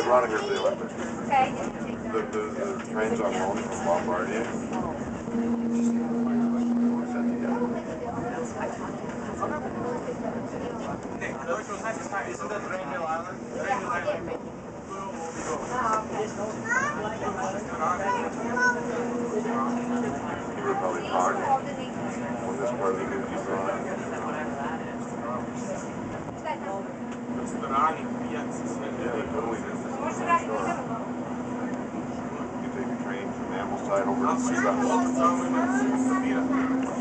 Running with the Olympics. The trains on loan from Bombardier. You were probably talking when this part of the movie is on. You take a train from Ambleside over to Seagull.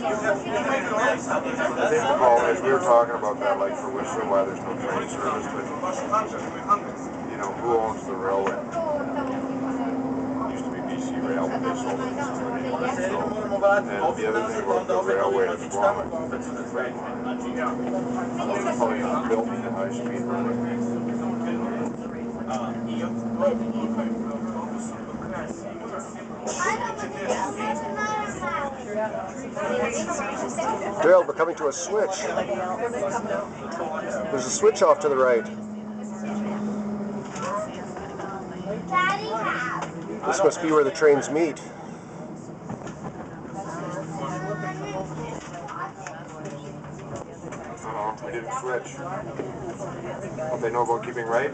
I think, Paul, as we were talking about that, like for Whistler, why there's no train service, but you know, who owns the railway? It used to be BC Rail, but they sold it to somebody. So, and the other thing about the railway is wrong. It's probably not built in the high speed railway. Daryl, we're coming to a switch. There's a switch off to the right. This must be where the trains meet. We didn't switch. What they know about keeping right?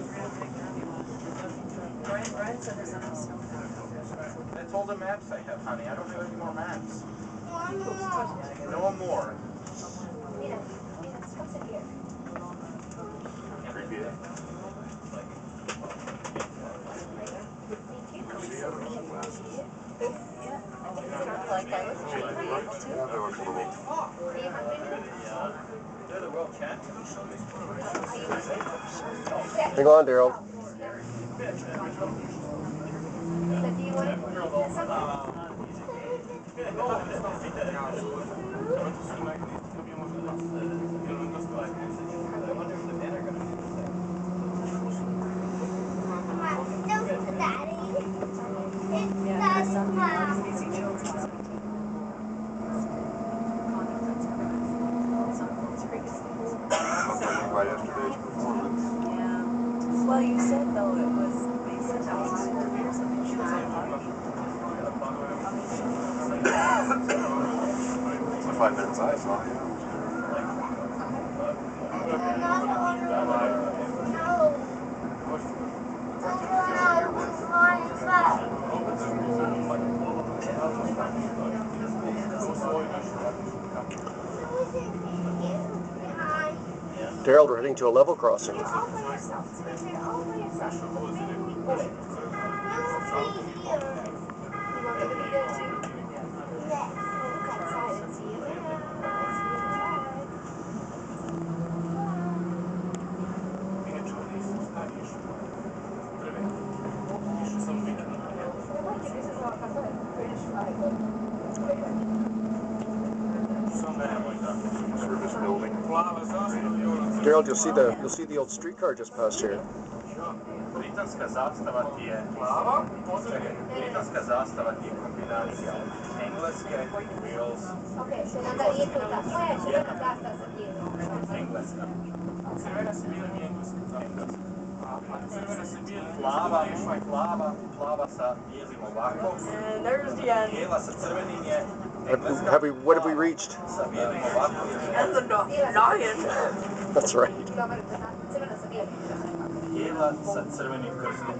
That's all the maps I have, honey. I don't have any more maps. No more. Creepy. Hang on, Daryl. By yesterday's performance. Well, you said though it was basic. It's a 5 minutes I saw. Daryl, we're heading to a level crossing. Service building. Daryl, you'll see the old streetcar just passed here. Britanska zastava ti je plava, britanska zastava ti je kombinacija engleske, Wales, engleska. Crvena se bila nije engleska. Plava sa bijelim ovako. Bijela sa crvenim je What have we reached? sa bijelim ovako. That's right. Bijela sa crvenim krstom.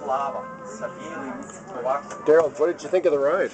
Plava sa bijelim ovako. Daryl, what did you think of the ride?